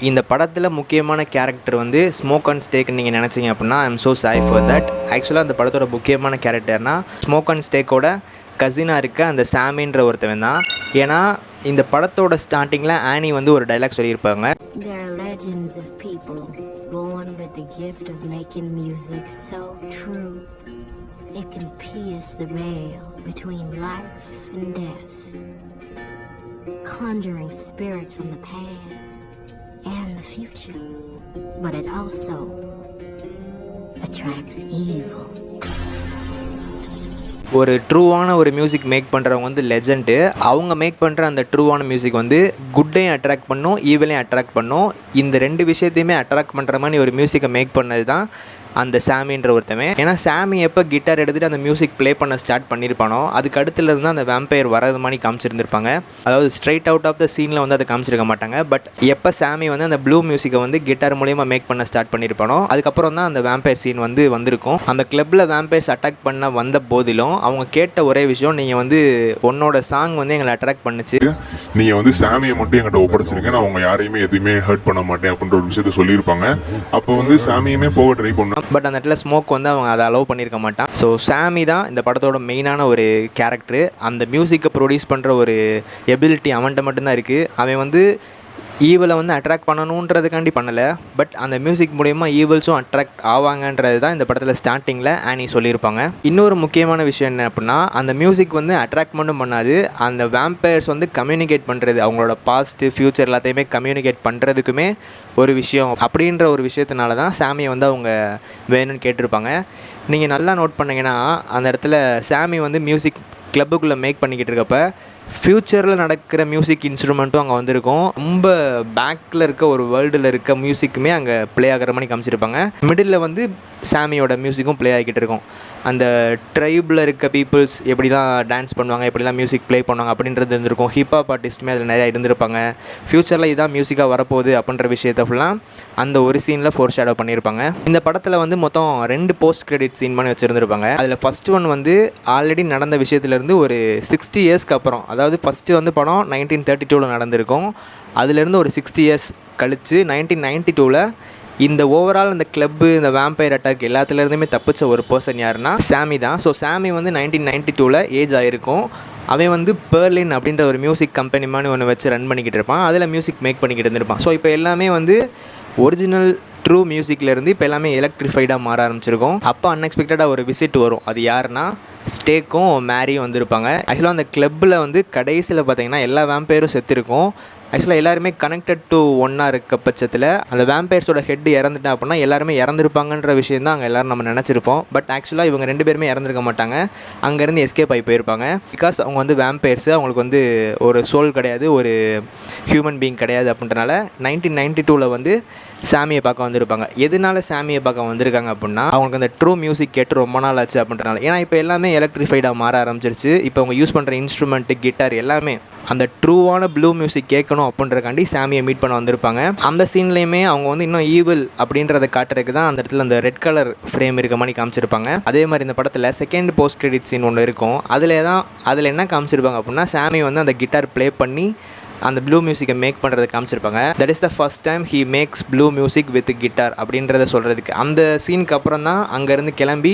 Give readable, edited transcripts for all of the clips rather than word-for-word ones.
இந்த படத்தில் முக்கியமான கேரக்டர் வந்து ஸ்மோக் அண்ட் ஸ்டேக்னு நீங்கள் நினச்சிங்க அப்படின்னா I am so sorry for that. ஆக்சுவலாக அந்த படத்தோட முக்கியமான கேரக்டர்னா ஸ்மோக் அண்ட் ஸ்டேக்கோட கசினாக இருக்க அந்த சாமின்ற ஒருத்தவன் தான். ஏன்னா இந்த படத்தோட ஸ்டார்டிங்கில் ஆனி வந்து ஒரு டைலாக் சொல்லியிருப்பாங்க. It can pierce the veil between life and death, conjuring spirits from the past and the future, but it also attracts evil. ஒரு ட்ரூவான ஒரு மியூசிக் மேக் பண்ணுறவங்க வந்து லெஜெண்டு. அவங்க மேக் பண்ணுற அந்த ட்ரூவான மியூசிக் வந்து குட்டையும் அட்ராக்ட் பண்ணும், ஈவிலையும் அட்ராக்ட் பண்ணும். இந்த ரெண்டு விஷயத்தையுமே அட்ராக்ட் பண்ணுற மாதிரி ஒரு மியூசிக்கை மேக் பண்ணது தான் அந்த சாமின்ற ஒருத்தவன். ஏன்னா சாமி எப்போ கிட்டார் எடுத்துகிட்டு அந்த மியூசிக் ப்ளே பண்ண ஸ்டார்ட் பண்ணியிருப்பானோ அதுக்கு அடுத்துலேருந்து தான் அந்த வேம்பயர் வரது மாதிரி காமிச்சிருந்துருப்பாங்க. அதாவது ஸ்ட்ரைட் அவுட் ஆஃப் த சீனில் வந்து அதை காமிச்சிருக்க மாட்டாங்க. பட் எப்போ சாமி வந்து அந்த ப்ளூ மியூசிக்கை வந்து கிட்டார் மூலியமாக மேக் பண்ண ஸ்டார்ட் பண்ணியிருப்பானோ அதுக்கப்புறம் தான் அந்த வேம்பயர் சீன் வந்து வந்திருக்கும். அந்த கிளப்பில் வேம்பயர்ஸ் அட்டாக் பண்ண வந்த போதிலும் அவங்க கேட்ட ஒரே விஷயம், நீங்கள் வந்து உன்னோட சாங் வந்து எங்களை அட்ராக்ட் பண்ணுச்சு, நீங்கள் வந்து சாமியை மட்டும் எங்கிட்ட ஒப்படைச்சிருங்க, நான் அவங்க யாரையுமே எதுவுமே ஹர்ட் பண்ண மாட்டேன் அப்படின்ற ஒரு விஷயத்த சொல்லியிருப்பாங்க. அப்போ வந்து சாமியுமே போக ட்ரை பண்ணணும். பட் அந்த இடத்துல ஸ்மோக் வந்து அவங்க அதை அலோவ் பண்ணியிருக்க மாட்டான். ஸோ சாமி தான் இந்த படத்தோட மெயினான ஒரு கேரக்டரு. அந்த மியூசிக்கை ப்ரொடியூஸ் பண்ணுற ஒரு எபிலிட்டி அவன்கிட்ட மட்டும்தான் இருக்குது. அவன் வந்து ஈவலை வந்து அட்ராக்ட் பண்ணணுன்றதுக்காண்டி பண்ணலை, பட் அந்த மியூசிக் மூலயமா ஈவல்ஸும் அட்ராக்ட் ஆவாங்கன்றது தான் இந்த படத்தில் ஸ்டார்டிங்கில் ஆனி சொல்லியிருப்பாங்க. இன்னொரு முக்கியமான விஷயம் என்ன அப்படின்னா, அந்த மியூசிக் வந்து அட்ராக்ட் மட்டும் பண்ணாது, அந்த வேம்பயர்ஸ் வந்து கம்யூனிகேட் பண்ணுறது, அவங்களோட பாஸ்ட்டு ஃப்யூச்சர் எல்லாத்தையுமே கம்யூனிகேட் பண்ணுறதுக்குமே ஒரு விஷயம். அப்படின்ற ஒரு விஷயத்தினால தான் சாமியை வந்து அவங்க வேணும்னு கேட்டிருப்பாங்க. நீங்கள் நல்லா நோட் பண்ணிங்கன்னா அந்த இடத்துல சாமி வந்து மியூசிக் கிளப்புக்குள்ளே மேக் பண்ணிக்கிட்டு இருக்கப்ப ஃப்யூச்சரில் நடக்கிற மியூசிக் இன்ஸ்ட்ருமெண்ட்டும் அங்கே வந்திருக்கும். ரொம்ப பேக்கில் இருக்க ஒரு வேர்ல்டில் இருக்க மியூசிக்குமே அங்கே ப்ளே ஆகிற மாதிரி காமிச்சிருப்பாங்க. மிடில் வந்து சாமியோட மியூசிக்கும் ப்ளே ஆகிக்கிட்டு இருக்கும். அந்த ட்ரைபில் இருக்க பீப்புள்ஸ் எப்படிலாம் டான்ஸ் பண்ணுவாங்க, எப்படிலாம் மியூசிக் ப்ளே பண்ணுவாங்க அப்படின்றது இருந்திருக்கும். ஹிப்ஹாப் ஆர்டிஸ்ட்டுமே அதில் நிறையா இருந்திருப்பாங்க. ஃப்யூச்சரில் இதான் மியூசிக்காக வரப்போகுது அப்படின்ற விஷயத்தை ஃபுல்லாக அந்த ஒரு சீனில் ஃபோர் ஷேடோ பண்ணியிருப்பாங்க. இந்த படத்தில் வந்து மொத்தம் 2 போஸ்ட் கிரெடிட் சீன் பண்ணி வச்சுருந்துருப்பாங்க. அதில் ஃபஸ்ட் ஒன் வந்து ஆல்ரெடி நடந்த விஷயத்துலேருந்து ஒரு 60 இயர்ஸ்க்கு அப்புறம், அதாவது ஃபஸ்ட்டு வந்து படம் 1932 நடந்திருக்கும். அதுலேருந்து ஒரு 60 இயர்ஸ் கழித்து 1992 இந்த ஓவரால் இந்த கிளப்பு, இந்த வேம்பயர் அட்டாக் எல்லாத்துலேருந்துமே தப்பிச்ச ஒரு பர்சன் யாருன்னா சாமி தான். ஸோ சாமி வந்து 1992 ஏஜ் ஆகிருக்கும். அவன் வந்து பெர்லின் அப்படின்ற ஒரு மியூசிக் கம்பெனி மாதிரி ஒன்று வச்சு ரன் பண்ணிக்கிட்டு இருப்பான். அதில் மியூசிக் மேக் பண்ணிக்கிட்டு இருந்திருப்பான். ஸோ இப்போ எல்லாமே வந்து ஒரிஜினல் ட்ரூ மியூசிக்லேருந்து இப்போ எல்லாமே எலக்ட்ரிஃபைடாக மாற ஆரம்பிச்சிருக்கும். அப்போ அன்எக்ஸ்பெக்டடாக ஒரு விசிட் வரும். அது யாருன்னா ஸ்டேக்கும் மேரியும் வந்திருப்பாங்க. ஆக்சுவலாக அந்த கிளப்பில் வந்து கடைசியில் பார்த்தீங்கன்னா எல்லா வேம்பயரும் செத்துருக்கும். ஆக்சுவலாக எல்லாருமே கனெக்டட் டு ஒன்றா இருக்க பட்சத்தில் அந்த வேம்பயர்ஸோட ஹெட் இறந்துட்டா அப்படின்னா எல்லாருமே இறந்துருப்பாங்கன்ற விஷயம் தான் அங்கே எல்லோரும் நம்ம நினச்சிருப்போம். பட் ஆக்சுவலாக இவங்க 2 பேருமே இறந்துருக்க மாட்டாங்க. அங்கேருந்து எஸ்கேப் ஆகி போயிருப்பாங்க. பிகாஸ் அவங்க வந்து வேம்பயர்ஸு, அவங்களுக்கு வந்து ஒரு சோல் கிடையாது, ஒரு ஹியூமன் பீயிங் கிடையாது. அப்படின்றனால 1992 வந்து சாமியை பார்க்க வந்திருப்பாங்க. எதனால சாமியை பார்க்க வந்திருக்காங்க அப்படின்னா, அவங்களுக்கு அந்த ட்ரூ மியூசிக் கேட்டு ரொம்ப நாள் ஆச்சு அப்படின்றனால. ஏன்னா இப்போ எல்லாமே எலக்ட்ரிஃபைடாக மாற ஆரம்பிச்சிருச்சு. இப்போ அவங்க யூஸ் பண்ணுற இன்ஸ்ட்ருமெண்ட்டு, கிட்டார் எல்லாமே அந்த ட்ரூவான ப்ளூ மியூசிக் கேட்கணும் அப்படின்றக்காண்டி சாமியை மீட் பண்ண வந்திருப்பாங்க. அந்த சீன்லேயுமே அவங்க வந்து இன்னும் ஈவில் அப்படின்றத காட்டுறதுக்கு தான் அந்த இடத்துல அந்த ரெட் கலர் ஃப்ரேம் இருக்க மாதிரி காமிச்சிருப்பாங்க. அதே மாதிரி இந்த படத்தில் செகண்ட் போஸ்ட் கிரெடிட் சீன் ஒன்று இருக்கும். அதில் என்ன காமிச்சிருப்பாங்க அப்படின்னா, சாமி வந்து அந்த கிட்டார் ப்ளே பண்ணி அந்த ப்ளூ மியூசிக்கை மேக் பண்ணுறது காமிச்சிருப்பாங்க. That is the first time he maths blue music with guitar அப்படின்றத சொல்கிறதுக்கு. அந்த சீனுக்கு அப்புறம் தான் அங்கேருந்து கிளம்பி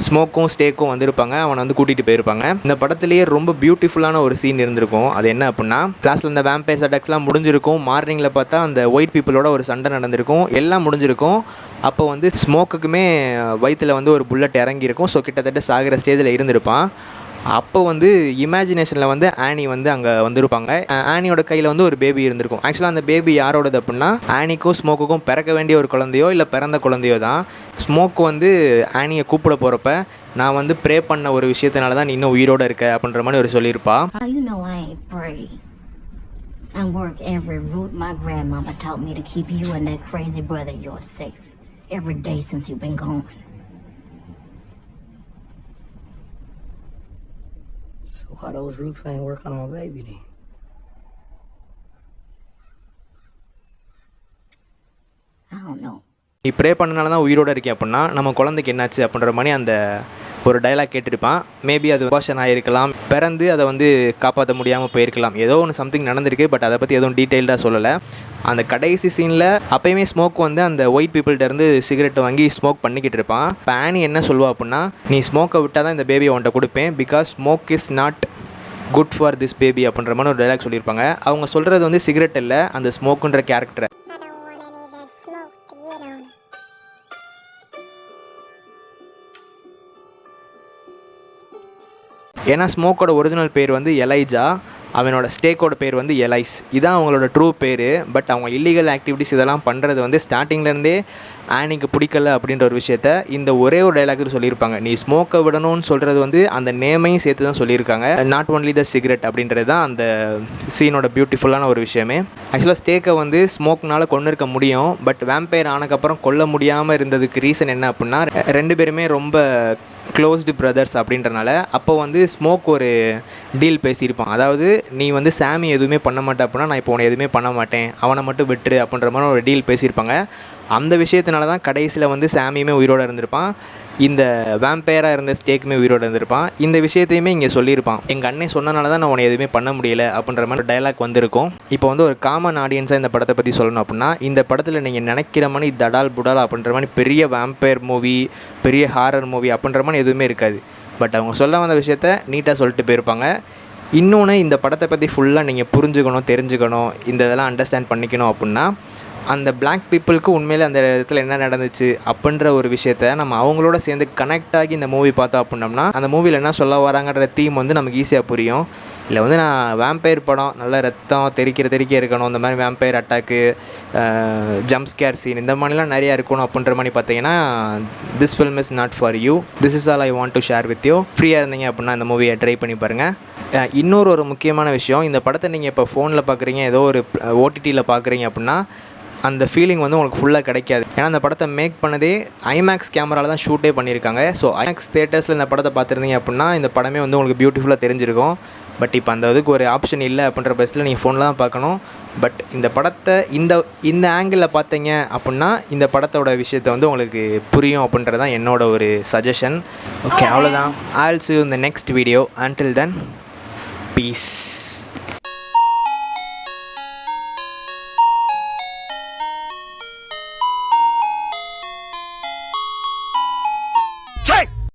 ஸ்மோக்கும் ஸ்டேக்கும் வந்திருப்பாங்க. அவனை வந்து கூட்டிகிட்டு போயிருப்பாங்க. இந்த படத்துலேயே ரொம்ப பியூட்டிஃபுல்லான ஒரு சீன் இருந்திருக்கும். அது என்ன அப்படின்னா, கிளாஸில் இந்த வேம்பயர்ஸ் அட்டாக்ஸ்லாம் முடிஞ்சிருக்கும். மார்னிங்கில் பார்த்தா அந்த ஒயிட் பீப்புளோட ஒரு சண்டை நடந்திருக்கும். எல்லாம் முடிஞ்சிருக்கும். அப்போ வந்து ஸ்மோக்குக்குமே வயிற்றில் வந்து ஒரு புல்லட் இறங்கியிருக்கும். ஸோ கிட்டத்தட்ட சாகிற ஸ்டேஜில் இருந்திருப்பான். அப்போ வந்து இமேஜினேஷனில் வந்து ஆனி வந்து அங்கே வந்திருப்பாங்க. ஆனியோட கையில் வந்து ஒரு பேபி இருந்திருக்கும். ஆக்சுவலாக அந்த பேபி யாரோடது அப்படின்னா, ஆனிக்கும் ஸ்மோக்குக்கும் பிறக்க வேண்டிய ஒரு குழந்தையோ இல்லை பிறந்த குழந்தையோ தான். ஸ்மோக்கு வந்து ஆனியை கூப்பிட போகிறப்ப, நான் வந்து ப்ரே பண்ண ஒரு விஷயத்தினால தான் நீ இன்னும் உயிரோடு இருக்க அப்படின்ற மாதிரி ஒரு சொல்லியிருப்பா. I work every route my grandmama taught me to keep you and that crazy brother of yours safe every day since you've been gone. So why those roots ain't working on my baby then? I don't know. நீ pray பண்ணனால தான் உயிரோடு இருக்கே அப்படின்னா நம்ம குழந்தைக்கு என்னாச்சு அப்படின்ற மாதிரி அந்த ஒரு டைலாக் கேட்டிருப்பான். மேபி அது வேர்ஷன் ஆகிருக்கலாம், பிறந்து அதை வந்து காப்பாற்ற முடியாமல் போயிருக்கலாம், ஏதோ ஒன்று சம்திங் நடந்திருக்கு. பட் அதை பற்றி எதுவும் டீட்டெயில்டாக சொல்லலை. அந்த கடைசி சீனில் அப்போயுமே ஸ்மோக் வந்து அந்த ஒயிட் பீப்புள்கிட்டருந்து சிகரெட் வாங்கி ஸ்மோக் பண்ணிக்கிட்டு இருப்பான். இப்போ ஆனி என்ன சொல்லுவா அப்படின்னா, நீ ஸ்மோக்கை விட்டால் தான் இந்த பேபியை உன்ட்ட கொடுப்பேன், because smoke is not good for this baby அப்படின்ற மாதிரி ஒரு டைலாக் சொல்லியிருப்பாங்க. அவங்க சொல்கிறது வந்து சிகரெட் இல்லை, அந்த ஸ்மோக்குன்ற கேரக்டரை. ஏன்னா ஸ்மோக்கோட ஒரிஜினல் பேர் வந்து எலைஜா, அவனோட ஸ்டேக்கோட பேர் வந்து எலைஸ். இதான் அவங்களோட ட்ரூ பேர். பட் அவங்க இல்லீகல் ஆக்டிவிட்டிஸ் இதெல்லாம் பண்ணுறது வந்து ஸ்டார்டிங்லேருந்தே ஆனிக்கு பிடிக்கல அப்படின்ற ஒரு விஷயத்த இந்த ஒரே ஒரு டைலாக் சொல்லியிருப்பாங்க. நீ ஸ்மோக்கை விடணும்னு சொல்கிறது வந்து அந்த நேமையும் சேர்த்து தான் சொல்லியிருக்காங்க. நாட் ஒன்லி த சிகரெட் அப்படின்றது தான் அந்த சீனோட பியூட்டிஃபுல்லான ஒரு விஷயமே. ஆக்சுவலாக ஸ்டேக்கை வந்து ஸ்மோக்னால் கொண்டு இருக்க முடியும், பட் வேம்பயர் ஆனதுக்கப்புறம் கொல்ல முடியாமல் இருந்ததுக்கு ரீசன் என்ன அப்படின்னா, ரெண்டு பேருமே ரொம்ப க்ளோஸ்டு பிரதர்ஸ் அப்படின்றனால அப்போ வந்து ஸ்மோக் ஒரு டீல் பேசியிருப்பான். அதாவது நீ வந்து சாமி எதுவுமே பண்ண மாட்டே அப்படின்னா நான் இப்போ உன்னை எதுவுமே பண்ண மாட்டேன், அவனை மட்டும் விட்டுரு அப்படின்ற மாதிரி ஒரு டீல் பேசியிருப்பாங்க. அந்த விஷயத்தினால தான் கடைசியில் வந்து சாமியுமே உயிரோடு இருந்திருப்பான், இந்த வேம்பயராக இருந்த ஸ்டேக்குமே உயிரோடு இருந்திருப்பான். இந்த விஷயத்தையுமே இங்கே சொல்லியிருப்பான், எங்கள் அண்ணன் சொன்னனால தான் நான் உன்னை எதுவுமே பண்ண முடியல அப்படின்ற மாதிரி டைலாக் வந்திருக்கும். இப்போ வந்து ஒரு காமன் ஆடியன்ஸாக இந்த படத்தை பற்றி சொல்லணும் அப்படின்னா, இந்த படத்தில் நீங்கள் நினைக்கிற மாதிரி தடால் புடால் அப்படின்ற மாதிரி பெரிய வேம்பயர் மூவி, பெரிய ஹாரர் மூவி அப்படின்ற மாதிரி எதுவுமே இருக்காது. பட் அவங்க சொல்ல வந்த விஷயத்த நீட்டாக சொல்லிட்டு போயிருப்பாங்க. இன்னொன்று, இந்த படத்தை பற்றி ஃபுல்லாக நீங்கள் புரிஞ்சுக்கணும், தெரிஞ்சுக்கணும், இந்த இதெல்லாம் அண்டர்ஸ்டாண்ட் பண்ணிக்கணும் அப்படின்னா, அந்த பிளாக் பீப்புளுக்கு உண்மையிலே அந்த இடத்துல என்ன நடந்துச்சு அப்படின்ற ஒரு விஷயத்த நம்ம அவங்களோட சேர்ந்து கனெக்ட் ஆகி இந்த மூவி பார்த்தோம் அப்படின்னம்னா, அந்த மூவியில் என்ன சொல்ல வராங்கன்ற தீம் வந்து நமக்கு ஈஸியாக புரியும். இல்லை வந்து நான் வேம்பயர் படம் நல்ல ரத்தம் தெறிக்க இருக்கணும், இந்த மாதிரி vampire attack, jump scare scene இந்த மாதிரிலாம் நிறையா இருக்கணும் அப்படின்ற மாதிரி பார்த்தீங்கன்னா, this film is not for you. This is all I want to share with you. ஃப்ரீயாக இருந்தீங்க அப்படின்னா இந்த மூவியை ட்ரை பண்ணி பாருங்கள். இன்னொரு முக்கியமான விஷயம், இந்த படத்தை நீங்கள் இப்போ ஃபோனில் பார்க்குறீங்க, ஏதோ ஒரு ஓடிடியில் பார்க்குறீங்க அப்படின்னா அந்த ஃபீலிங் வந்து உங்களுக்கு ஃபுல்லாக கிடைக்காது. ஏன்னா அந்த படத்தை மேக் பண்ணதே ஐமேக்ஸ் கேமராவில் தான் ஷூட்டே பண்ணியிருக்காங்க. ஸோ ஐமேக்ஸ் தேட்டர்ஸில் இந்த படத்தை பார்த்துருந்தீங்க அப்படின்னா இந்த படமே வந்து உங்களுக்கு பியூட்டிஃபுல்லாக தெரிஞ்சிருக்கும். பட் இப்போ அந்த இதுக்கு ஒரு ஆப்ஷன் இல்லை அப்படின்ற பட்சத்தில் நீங்கள் ஃபோனில் தான் பார்க்கணும். பட் இந்த படத்தை இந்த ஆங்கிளில் பார்த்தீங்க அப்படின்னா இந்த படத்தோட விஷயத்தை வந்து உங்களுக்கு புரியும் அப்படின்றது தான் என்னோட ஒரு சஜஷன். ஓகே, அவ்வளோதான். I will see you in the next video. Until then, peace.